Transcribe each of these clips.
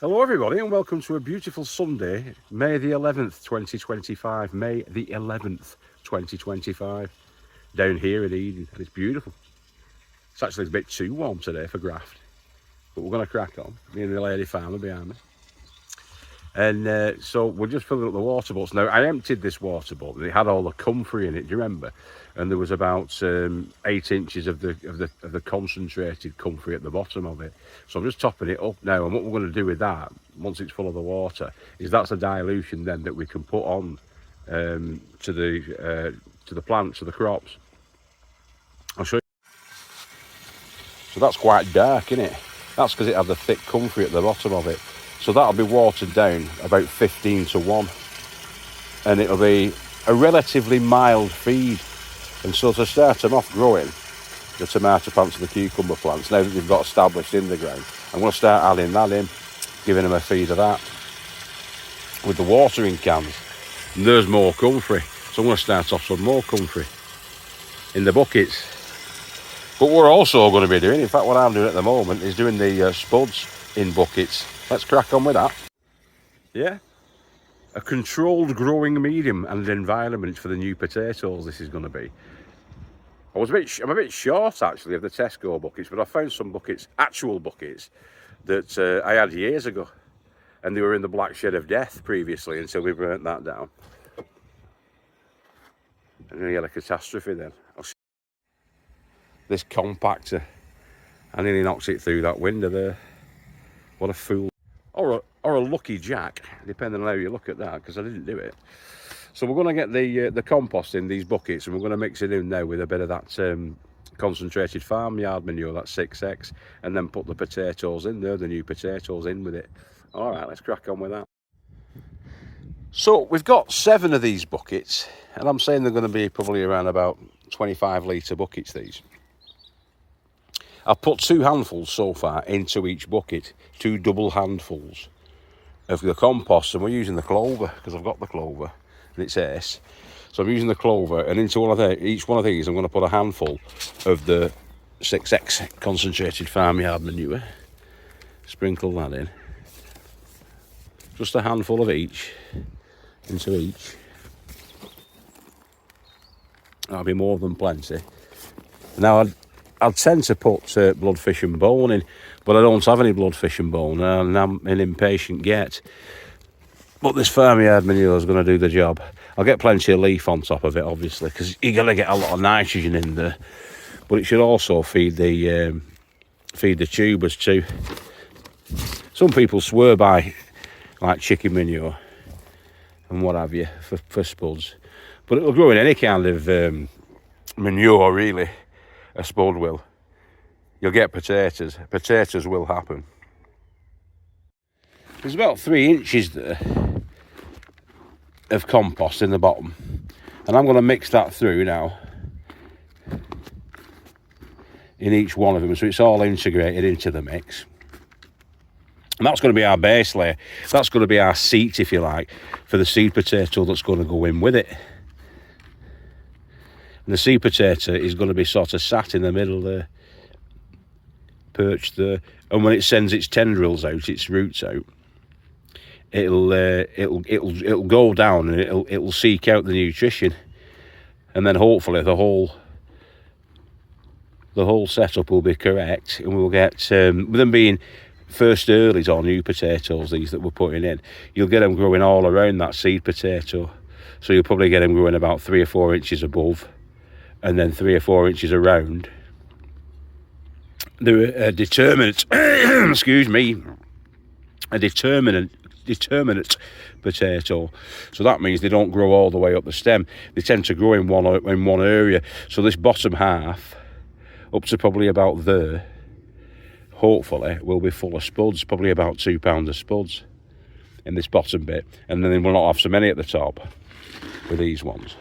Hello everybody and welcome to a beautiful Sunday, May the 11th, 2025. May the 11th, 2025. Down here in Eden, and it's beautiful. It's actually a bit too warm today for graft, but we're going to crack on. Me and the lady farmer behind me. And so we're just filling up the water bottles. Now, I emptied this water bottle. It had all the comfrey in it, do you remember? And there was about 8 inches of the concentrated comfrey at the bottom of it. So I'm just topping it up now. And what we're going to do with that, once it's full of the water, is that's a dilution then that we can put on to the plants, to the crops. I'll show you. So that's quite dark, isn't it? That's because it had the thick comfrey at the bottom of it. So that'll be watered down about 15 to 1. And it'll be a relatively mild feed. And so to start them off growing, the tomato plants and the cucumber plants, now that they've got established in the ground, I'm going to start adding that in, giving them a feed of that. With the watering cans, and there's more comfrey. So I'm going to start off some more comfrey in the buckets. But we're also going to be doing, in fact what I'm doing at the moment, is doing the spuds in buckets. Let's crack on with that. Yeah, a controlled growing medium and environment for the new potatoes this is going to be. I'm a bit short actually of the Tesco buckets, but I found some buckets, actual buckets, that I had years ago. And they were in the black shed of death previously until we burnt that down. And then we had a catastrophe then. This compactor, I nearly knocked it through that window there. What a fool. Or a lucky jack, depending on how you look at that, because I didn't do it. So we're going to get the compost in these buckets, and we're going to mix it in now with a bit of that concentrated farmyard manure, that 6X, and then put the potatoes in there, the new potatoes in with it. All right, let's crack on with that. So we've got 7 of these buckets, and I'm saying they're going to be probably around about 25 litre buckets, these. I've put 2 handfuls so far into each bucket, 2 double handfuls of the compost, and we're using the clover because I've got the clover and it's S. So I'm using the clover, and into each one of these I'm going to put a handful of the 6X concentrated farmyard manure. Sprinkle that in. Just a handful of each into each. That'll be more than plenty. Now I'd tend to put bloodfish and bone in, but I don't have any bloodfish and bone, and I'm an impatient get. But this farmyard manure is going to do the job. I'll get plenty of leaf on top of it, obviously, because you're going to get a lot of nitrogen in there. But it should also feed the tubers too. Some people swear by like chicken manure and what have you for spuds, but it'll grow in any kind of manure really. A spud will. You'll get potatoes. Potatoes will happen. There's about 3 inches there of compost in the bottom, and I'm going to mix that through now in each one of them, so it's all integrated into the mix. And that's going to be our base layer. That's going to be our seat, if you like, for the seed potato that's going to go in with it. And the seed potato is going to be sort of sat in the middle there, perched there. And when it sends its tendrils out, its roots out, it'll go down and it'll seek out the nutrition, and then hopefully the whole setup will be correct, and we'll get with them being first earlies or new potatoes, these that we're putting in, you'll get them growing all around that seed potato. So you'll probably get them growing about 3 or 4 inches above, and then 3 or 4 inches around. They're a determinate, excuse me, a determinate potato. So that means they don't grow all the way up the stem. They tend to grow in one area. So this bottom half, up to probably about there, hopefully will be full of spuds, probably about 2 pounds of spuds in this bottom bit. And then we'll not have so many at the top with these ones.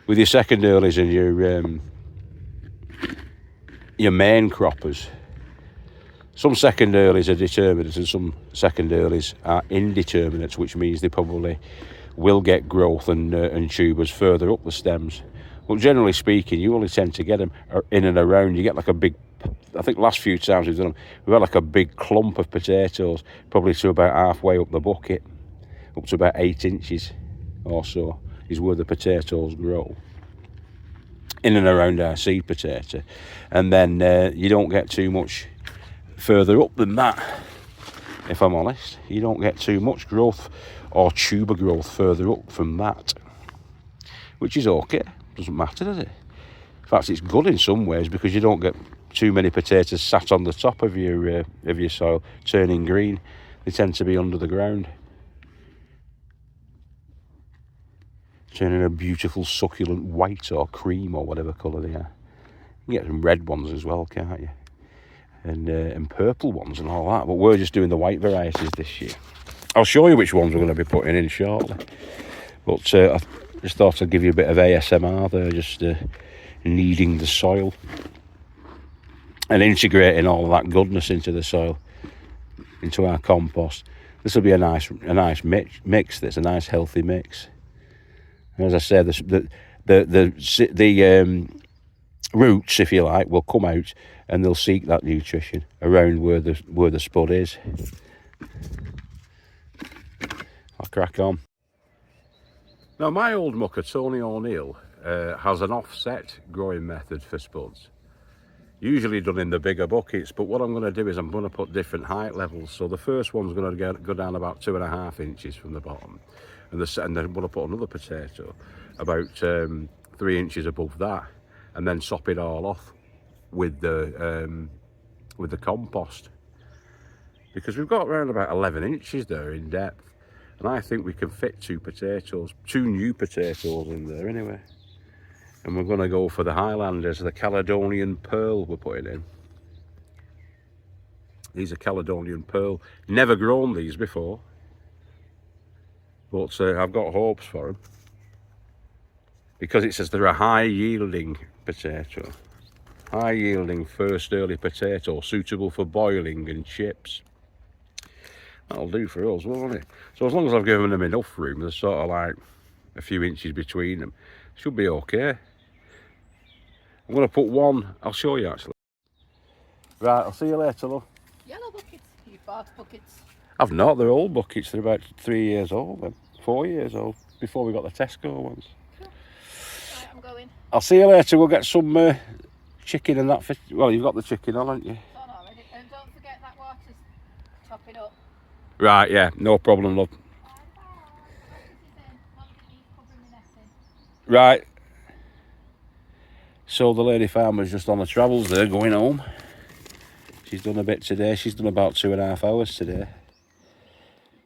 With your second earlies and your main croppers, some second earlies are determinate and some second earlies are indeterminate, which means they probably will get growth and tubers further up the stems. But generally speaking, you only tend to get them in and around. You get like a big I think last few times we've done them, we've had like a big clump of potatoes, probably to about halfway up the bucket, up to about 8 inches or so is where the potatoes grow, in and around our seed potato. And then you don't get too much further up than that, if I'm honest. You don't get too much growth or tuber growth further up from that, which is okay. Doesn't matter, does it? In fact, it's good in some ways, because you don't get too many potatoes sat on the top of your soil turning green. They tend to be under the ground, turning a beautiful succulent white or cream or whatever colour they are. You can get some red ones as well, can't you? And purple ones and all that. But we're just doing the white varieties this year. I'll show you which ones we're going to be putting in shortly. But I just thought I'd give you a bit of ASMR there, just kneading the soil and integrating all of that goodness into the soil, into our compost. This will be a nice mix. This a nice healthy mix. And as I said, the roots, if you like, will come out and they'll seek that nutrition around where the spud is. I'll crack on. Now, my old mucker, Tony O'Neill, has an offset growing method for spuds. Usually done in the bigger buckets, but what I'm going to do is I'm going to put different height levels. So the first one's going to go down about 2.5 inches from the bottom, and then I'm going to put another potato about 3 inches above that, and then sop it all off with the compost, because we've got around about 11 inches there in depth, and I think we can fit 2 new potatoes in there anyway. And we're going to go for the Highlanders, the Caledonian Pearl we're putting in. These are Caledonian Pearl. Never grown these before, but I've got hopes for them, because it says they're a high-yielding potato. High-yielding first early potato, suitable for boiling and chips. That'll do for us, won't it? So as long as I've given them enough room, there's sort of like a few inches between them, should be okay. I'm going to put one, I'll show you actually. Right, I'll see you later, love. Yellow buckets, you bought buckets. I've not, they're old buckets, they're about 3 years old then, 4 years old, before we got the Tesco ones. Cool. Right, I'm going. I'll see you later, we'll get some chicken and that, well, you've got the chicken on, haven't you? It's on already, and don't forget that water's chopping up. Right, yeah, no problem, love. Right. So the lady farmer's just on the travels there, going home. She's done a bit today. She's done about 2.5 hours today.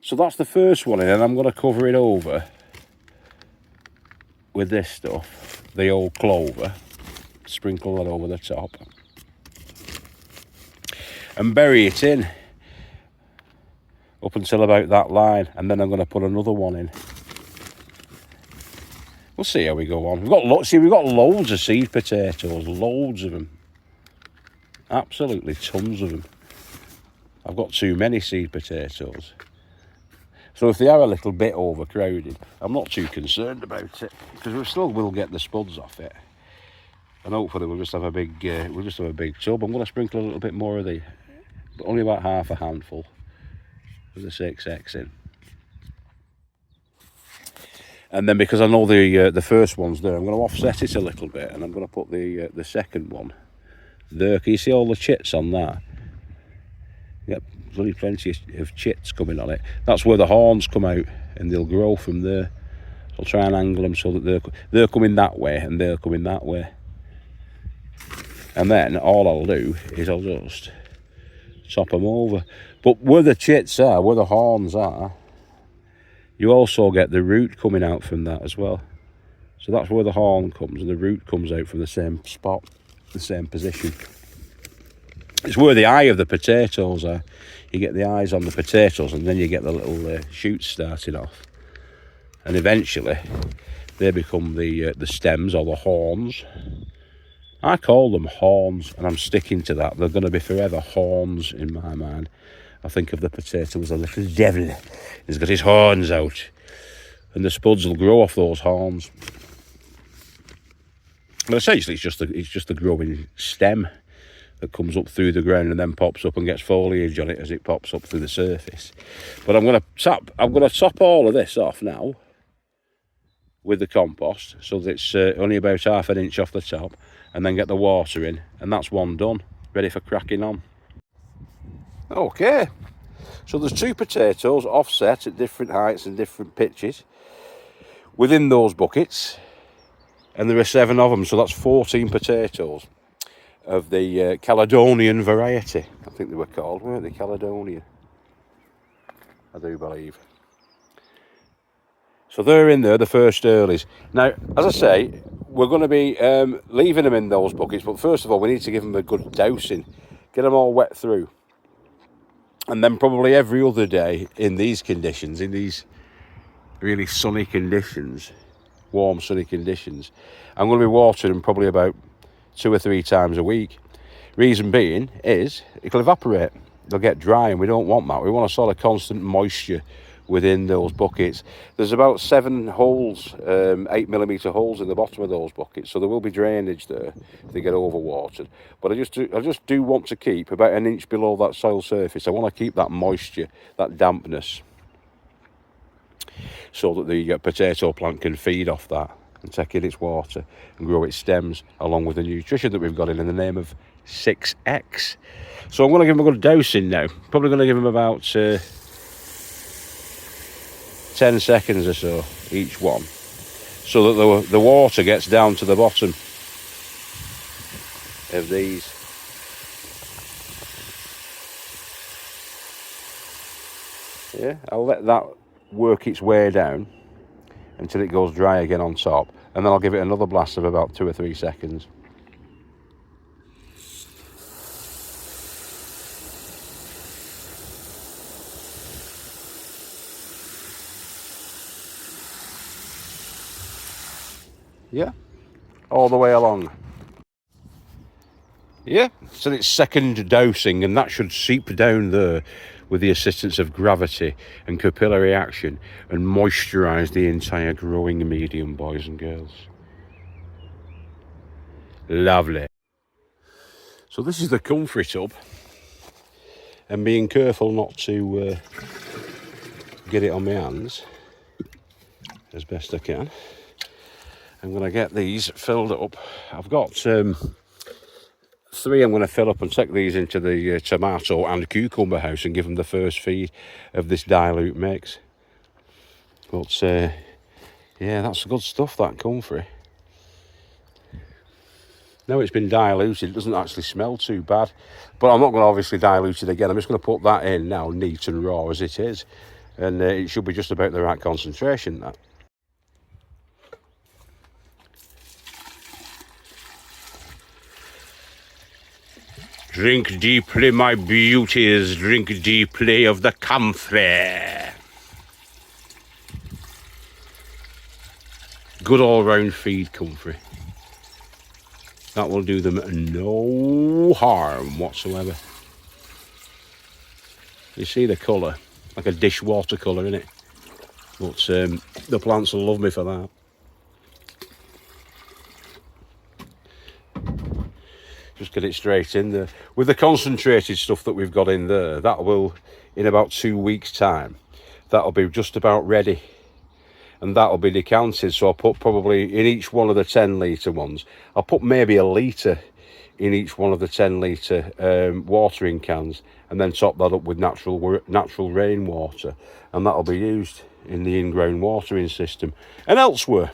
So that's the first one in, and I'm going to cover it over with this stuff, the old clover. Sprinkle that over the top. And bury it in up until about that line, and then I'm going to put another one in. We'll see how we go on. We've got loads of seed potatoes, loads of them. Absolutely tons of them. I've got too many seed potatoes. So if they are a little bit overcrowded, I'm not too concerned about it, because we still will get the spuds off it. And hopefully we'll just have a big tub. I'm going to sprinkle a little bit more of the, but only about half a handful of the 6X in. And then, because I know the first one's there, I'm going to offset it a little bit, and I'm going to put the second one there. Can you see all the chits on that? Yep, there's only plenty of chits coming on it. That's where the horns come out, and they'll grow from there. So I'll try and angle them so that they're coming that way and they're coming that way. And then all I'll do is I'll just top them over. But where the chits are, where the horns are, you also get the root coming out from that as well. So that's where the horn comes, and the root comes out from the same spot, the same position. It's where the eye of the potatoes are. You get the eyes on the potatoes, and then you get the little shoots starting off. And eventually, they become the stems, or the horns. I call them horns, and I'm sticking to that. They're going to be forever horns in my mind. I think of the potato as a little devil. He's got his horns out, and the spuds will grow off those horns. But essentially, it's just a growing stem that comes up through the ground and then pops up and gets foliage on it as it pops up through the surface. But I'm going to top all of this off now with the compost, so that it's only about ½ inch off the top, and then get the water in, and that's one done, ready for cracking on. Okay, so there's 2 potatoes offset at different heights and different pitches within those buckets, and there are 7 of them, so that's 14 potatoes of the Caledonian variety. I think they were called, weren't they? Caledonian, I do believe. So they're in there, the first earlies. Now, as I say, we're going to be leaving them in those buckets, but first of all, we need to give them a good dousing, get them all wet through. And then probably every other day in these conditions, in these really sunny conditions, warm sunny conditions, I'm going to be watering them probably about 2 or 3 times a week. Reason being is it'll evaporate, they'll get dry, and we don't want that. We want a sort of constant moisture within those buckets. There's about 7 holes, 8mm holes in the bottom of those buckets, so there will be drainage there if they get overwatered. But I just do want to keep about 1 inch below that soil surface. I want to keep that moisture, that dampness, so that the potato plant can feed off that and take in its water and grow its stems along with the nutrition that we've got in the name of 6X. So I'm going to give them a good dosing now. Probably going to give them about 10 seconds or so each one, so that the water gets down to the bottom of these. Yeah, I'll let that work its way down until it goes dry again on top, and then I'll give it another blast of about 2 or 3 seconds. Yeah, all the way along. Yeah, so it's second dosing, and that should seep down there with the assistance of gravity and capillary action and moisturise the entire growing medium, boys and girls. Lovely. So this is the comfrey tub, and being careful not to get it on my hands as best I can, I'm going to get these filled up. I've got 3 I'm going to fill up and take these into the tomato and cucumber house and give them the first feed of this dilute mix. But yeah, that's good stuff, that comfrey. Now it's been diluted, it doesn't actually smell too bad, but I'm not going to obviously dilute it again. I'm just going to put that in now, neat and raw as it is, and it should be just about the right concentration, that. Drink deeply, my beauties, drink deeply of the comfrey. Good all-round feed, comfrey. That will do them no harm whatsoever. You see the colour, like a dishwater colour, innit? But the plants will love me for that. Just get it straight in there. With the concentrated stuff that we've got in there, that will, in about 2 weeks' time, that'll be just about ready. And that'll be decanted, so I'll put probably in each one of the 10-litre ones, I'll put maybe 1 litre in each one of the 10-litre watering cans, and then top that up with natural rainwater, and that'll be used in the in-ground watering system. And elsewhere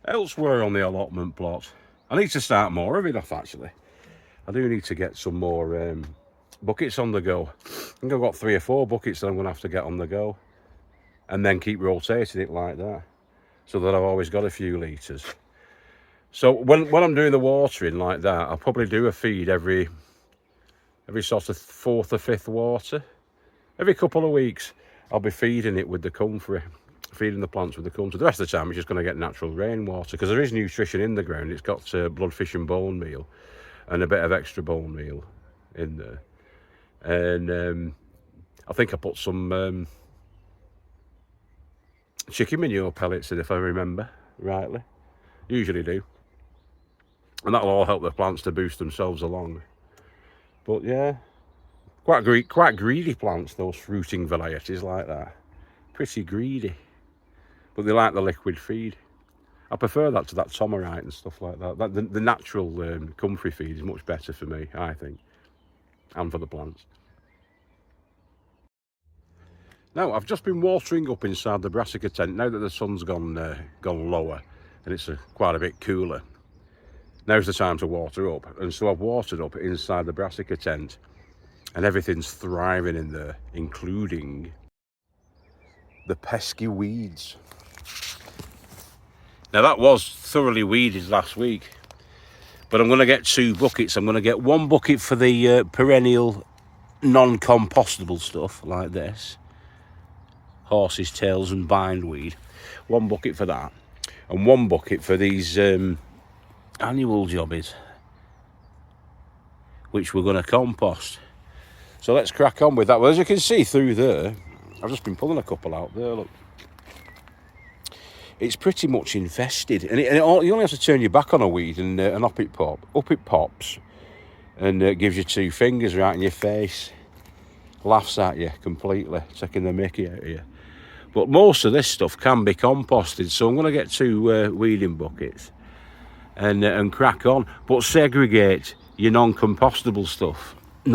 on the allotment plot, I need to start more of it off, actually. I do need to get some more buckets on the go. I think I've got 3 or 4 buckets that I'm going to have to get on the go, and then keep rotating it like that, so that I've always got a few litres. So when I'm doing the watering like that, I'll probably do a feed every sort of 4th or 5th water. Every couple of weeks, I'll be feeding it with the comfrey, feeding the plants with the comfrey. The rest of the time, it's just going to get natural rainwater, because there is nutrition in the ground. It's got bloodfish and bone meal, and a bit of extra bone meal in there. And I think I put some chicken manure pellets in, if I remember rightly. Usually do. And that'll all help the plants to boost themselves along. But yeah, quite greedy plants, those fruiting varieties like that. Pretty greedy. But they like the liquid feed. I prefer that to that Tomerite and stuff like that. The natural comfrey feed is much better for me, I think, and for the plants. Now, I've just been watering up inside the brassica tent now that the sun's gone lower and it's quite a bit cooler. Now's the time to water up, and so I've watered up inside the brassica tent, and everything's thriving in there, including the pesky weeds. Now, that was thoroughly weeded last week, but I'm going to get 2 buckets. I'm going to get 1 bucket for the perennial non-compostable stuff like this, horses' tails and bindweed. 1 bucket for that, and 1 bucket for these annual jobbies, which we're going to compost. So let's crack on with that. Well, as you can see through there, I've just been pulling a couple out there, look. It's pretty much infested, and you only have to turn your back on a weed and up it pops, and gives you 2 fingers right in your face, laughs at you completely, taking the mickey out of you. But most of this stuff can be composted, so I'm going to get 2 weeding buckets and crack on, but segregate your non-compostable stuff. I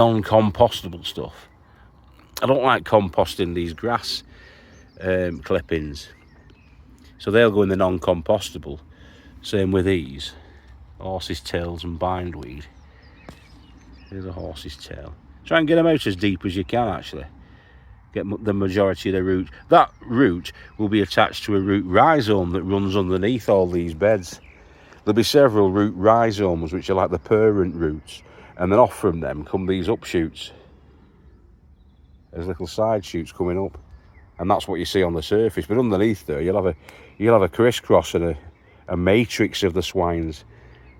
don't like composting these grass clippings, so they'll go in the non-compostable. Same with these horses' tails and bindweed. Here's a horse's tail. Try and get them out as deep as you can, actually. Get the majority of the root. That root will be attached to a root rhizome that runs underneath all these beds. There'll be several root rhizomes, which are like the parent roots, and then off from them come these upshoots. There's little side shoots coming up, and that's what you see on the surface. But underneath there, you'll have a crisscross and a matrix of the swines,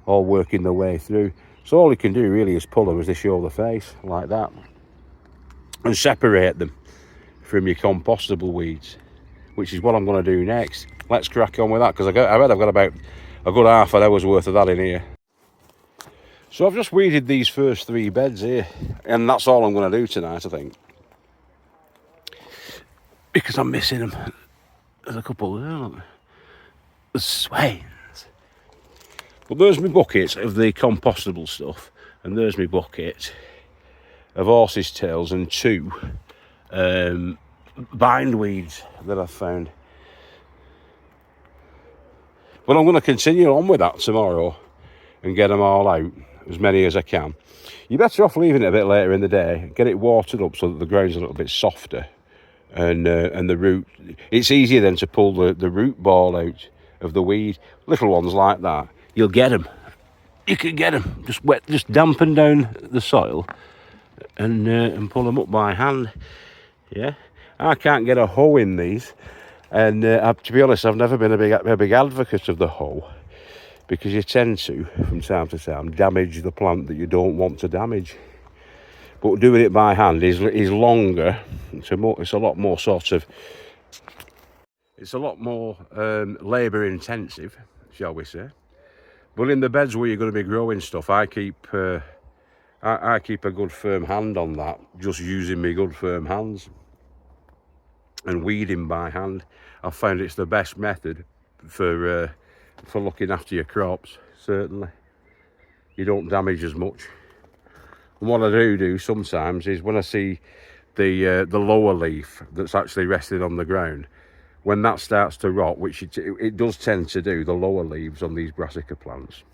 all working their way through. So all you can do really is pull them as they show the face, like that, and separate them from your compostable weeds, which is what I'm going to do next. Let's crack on with that, because I bet I've got about a good half an hour's worth of that in here. So I've just weeded these first 3 beds here, and that's all I'm going to do tonight, I think, because I'm missing them. There's a couple there, aren't there? The swines. But there's my bucket of the compostable stuff, and there's my bucket of horses' tails and 2 bindweeds that I've found. But I'm going to continue on with that tomorrow and get them all out, as many as I can. You're better off leaving it a bit later in the day, get it watered up so that the ground's a little bit softer, and the root, it's easier then to pull the root ball out of the weed. Little ones like that, you'll get them. You can get them, just dampen down the soil and pull them up by hand. Yeah, I can't get a hoe in these, and to be honest, I've never been a big advocate of the hoe, because you tend to, from time to time, damage the plant that you don't want to damage. But doing it by hand is longer. It's a lot more labour intensive, shall we say. But in the beds where you're going to be growing stuff, I keep a good firm hand on that, just using my good firm hands and weeding by hand. I've found it's the best method for looking after your crops. Certainly, you don't damage as much. And what I do sometimes is, when I see the lower leaf that's actually resting on the ground, when that starts to rot, which it does tend to do, the lower leaves on these brassica plants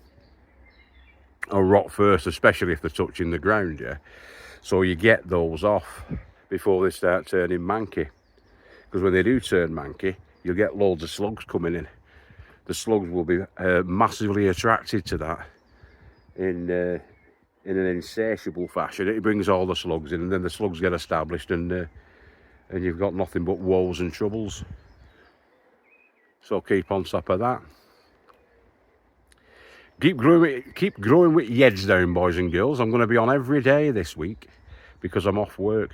will rot first, especially if they're touching the ground, yeah. So you get those off before they start turning manky, because when they do turn manky, you'll get loads of slugs coming in. The slugs will be massively attracted to that in an insatiable fashion. It brings all the slugs in, and then the slugs get established, and you've got nothing but woes and troubles. So keep on top of that. Keep growing with your heads down, boys and girls. I'm going to be on every day this week because I'm off work.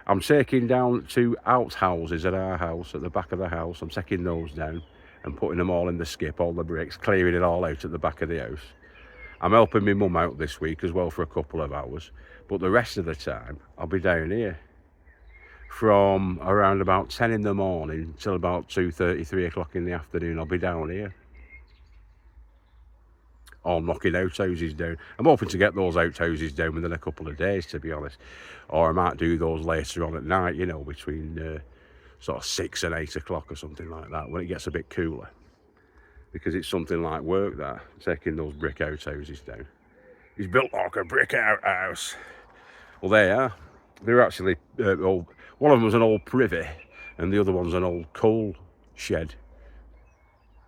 I'm taking down 2 outhouses at our house, at the back of the house. I'm taking those down and putting them all in the skip, all the bricks, clearing it all out at the back of the house. I'm helping my mum out this week as well for a couple of hours, but the rest of the time I'll be down here from around about 10 in the morning till about 2:30, 3 o'clock in the afternoon. I'll be down here, all knocking outhouses down. I'm hoping to get those outhouses down within a couple of days, to be honest, or I might do those later on at night, you know, between sort of 6 and 8 o'clock or something like that, when it gets a bit cooler, because it's something like work, that taking those brick outhouses down. He's built like a brick outhouse. Well, they are. They're actually old. One of them was an old privy, and the other one's an old coal shed.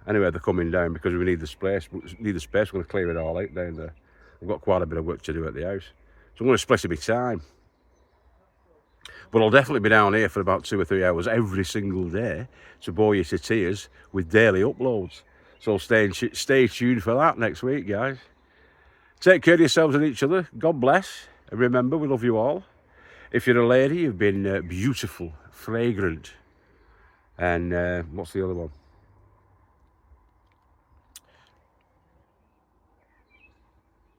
Anyway, they're coming down because we need the space. We're going to clear it all out down there. We've got quite a bit of work to do at the house, so I'm going to split a bit of time. But I'll definitely be down here for about 2 or 3 hours every single day to bore you to tears with daily uploads. So stay tuned for that next week, guys. Take care of yourselves and each other. God bless. And remember, we love you all. If you're a lady, you've been beautiful, fragrant. And what's the other one?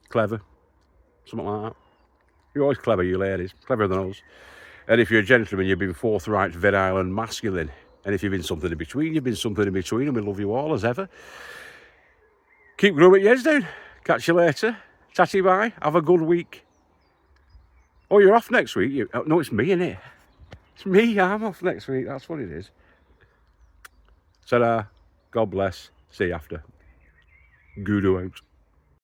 Clever. Something like that. You're always clever, you ladies. Cleverer than us. And if you're a gentleman, you've been forthright, virile and masculine. And if you've been something in between, you've been something in between. And we love you all as ever. Keep growing your heads down. Catch you later. Tatty bye. Have a good week. Oh, you're off next week? No, it's me, innit? It's me. I'm off next week. That's what it is. Ta-da. God bless. See you after. Gudo out.